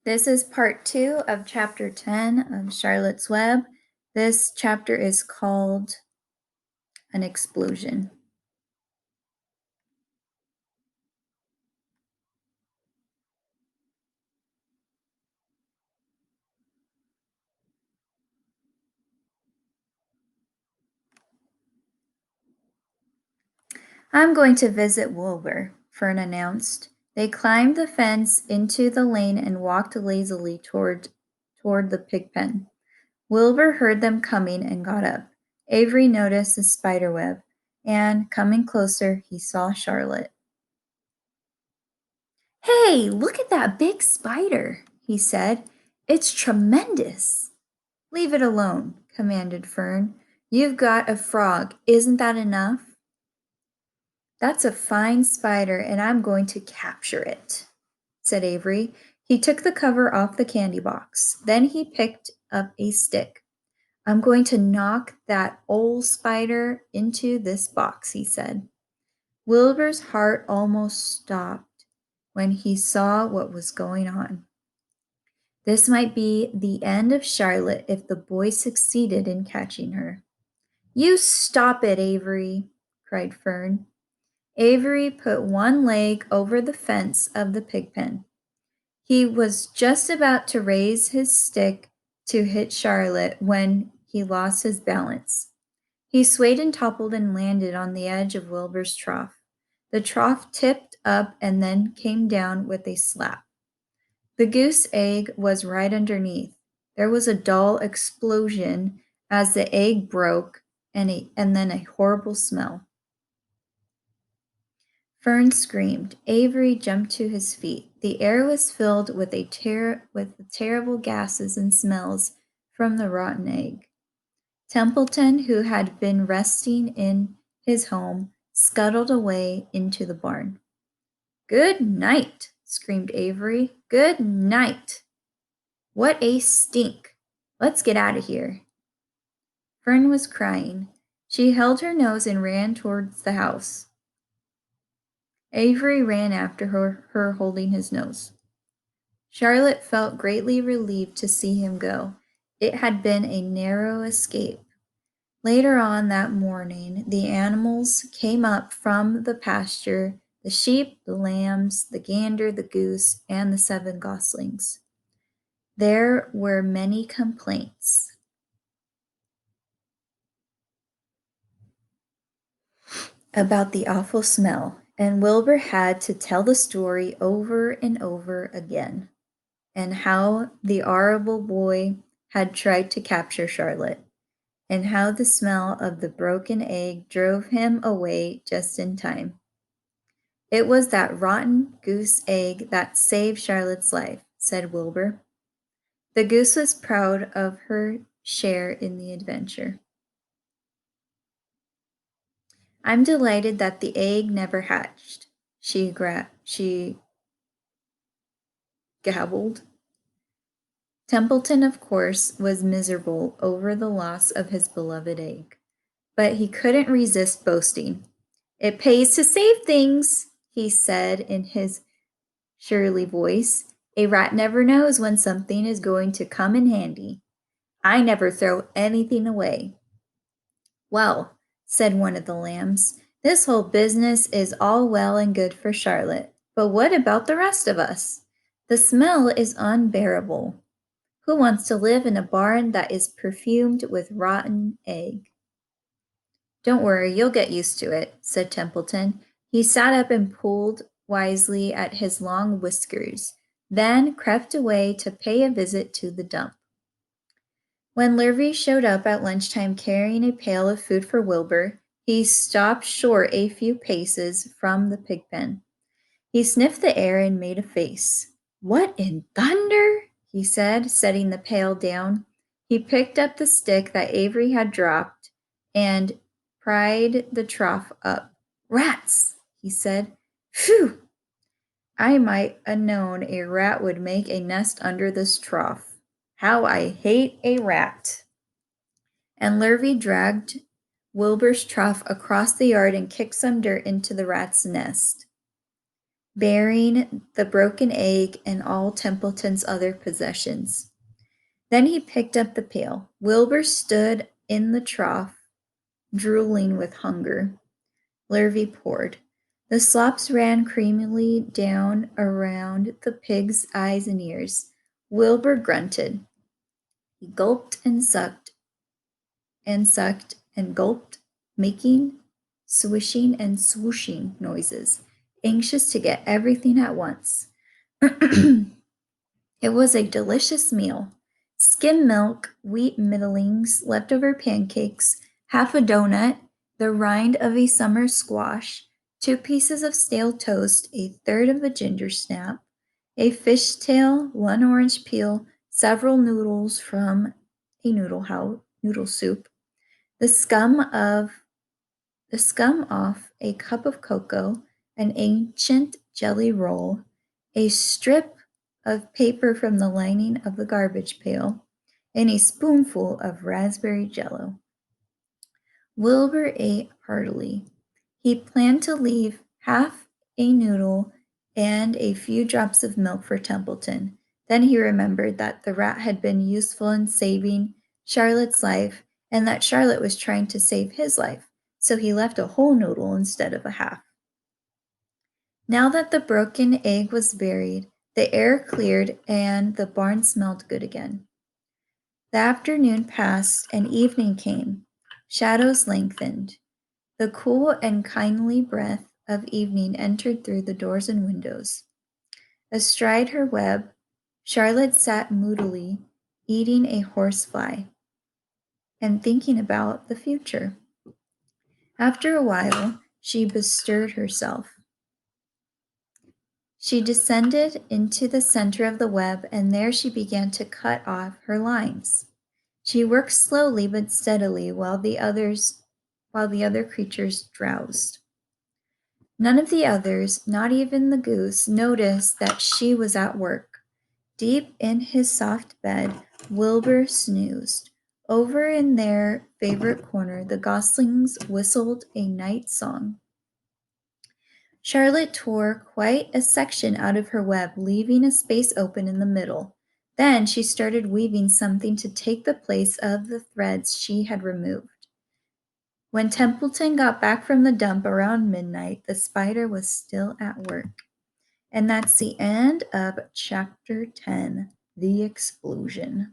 This is part 2 of chapter 10 of Charlotte's Web. This chapter is called An Explosion. I'm going to visit Wilbur, Fern announced. They climbed the fence into the lane and walked lazily toward the pig pen. Wilbur heard them coming and got up. Avery noticed the spider web, and coming closer, he saw Charlotte. "Hey, look at that big spider," he said. "It's tremendous." "Leave it alone," commanded Fern. "You've got a frog. Isn't that enough?" "That's a fine spider, and I'm going to capture it," said Avery. He took the cover off the candy box. Then he picked up a stick. "I'm going to knock that old spider into this box," he said. Wilbur's heart almost stopped when he saw what was going on. This might be the end of Charlotte if the boy succeeded in catching her. "You stop it, Avery," cried Fern. Avery put one leg over the fence of the pig pen. He was just about to raise his stick to hit Charlotte when he lost his balance. He swayed and toppled and landed on the edge of Wilbur's trough. The trough tipped up and then came down with a slap. The goose egg was right underneath. There was a dull explosion as the egg broke and then a horrible smell. Fern screamed. Avery jumped to his feet. The air was filled with the terrible gases and smells from the rotten egg. Templeton, who had been resting in his home, scuttled away into the barn. "Good night," screamed Avery. "Good night. What a stink! Let's get out of here." Fern was crying. She held her nose and ran towards the house. Avery ran after her holding his nose. Charlotte felt greatly relieved to see him go. It had been a narrow escape. Later on that morning, the animals came up from the pasture, the sheep, the lambs, the gander, the goose, and the 7 goslings. There were many complaints about the awful smell, and Wilbur had to tell the story over and over again, and how the horrible boy had tried to capture Charlotte, and how the smell of the broken egg drove him away just in time. "It was that rotten goose egg that saved Charlotte's life," said Wilbur. The goose was proud of her share in the adventure. "I'm delighted that the egg never hatched," she gabbled. Templeton, of course, was miserable over the loss of his beloved egg, but he couldn't resist boasting. "It pays to save things," he said in his surly voice. "A rat never knows when something is going to come in handy. I never throw anything away." "Well," said one of the lambs, "this whole business is all well and good for Charlotte, but what about the rest of us? The smell is unbearable. Who wants to live in a barn that is perfumed with rotten egg?" "Don't worry, you'll get used to it," said Templeton. He sat up and pulled wisely at his long whiskers, then crept away to pay a visit to the dump. When Lurvy showed up at lunchtime carrying a pail of food for Wilbur, he stopped short a few paces from the pig pen. He sniffed the air and made a face. "What in thunder?" he said, setting the pail down. He picked up the stick that Avery had dropped and pried the trough up. "Rats," he said. "Phew! I might 'a' known a rat would make a nest under this trough. How I hate a rat!" And Lurvy dragged Wilbur's trough across the yard and kicked some dirt into the rat's nest. bearing the broken egg and all Templeton's other possessions. Then he picked up the pail. Wilbur stood in the trough, drooling with hunger. Lurvy poured. The slops ran creamily down around the pig's eyes and ears. Wilbur grunted. He gulped and sucked and gulped, making swishing and swooshing noises, anxious to get everything at once. It was a delicious meal. Skim milk, wheat middlings, leftover pancakes, half a donut, the rind of a summer squash, 2 pieces of stale toast, a third of a ginger snap, a fish tail, 1 orange peel, several noodles from a noodle soup, the scum off a cup of cocoa, an ancient jelly roll, a strip of paper from the lining of the garbage pail, and a spoonful of raspberry jello. Wilbur ate heartily. He planned to leave half a noodle and a few drops of milk for Templeton. Then he remembered that the rat had been useful in saving Charlotte's life and that Charlotte was trying to save his life, so he left a whole noodle instead of a half. Now that the broken egg was buried, the air cleared and the barn smelled good again. The afternoon passed and evening came. Shadows lengthened. The cool and kindly breath of evening entered through the doors and windows. Astride her web, Charlotte sat moodily, eating a horsefly and thinking about the future. After a while, she bestirred herself. She descended into the center of the web, and there she began to cut off her lines. She worked slowly but steadily while the other creatures drowsed. None of the others, not even the goose, noticed that she was at work. Deep in his soft bed, Wilbur snoozed. Over in their favorite corner, the goslings whistled a night song. Charlotte tore quite a section out of her web, leaving a space open in the middle. Then she started weaving something to take the place of the threads she had removed. When Templeton got back from the dump around midnight, the spider was still at work. And that's the end of chapter 10, The Explosion.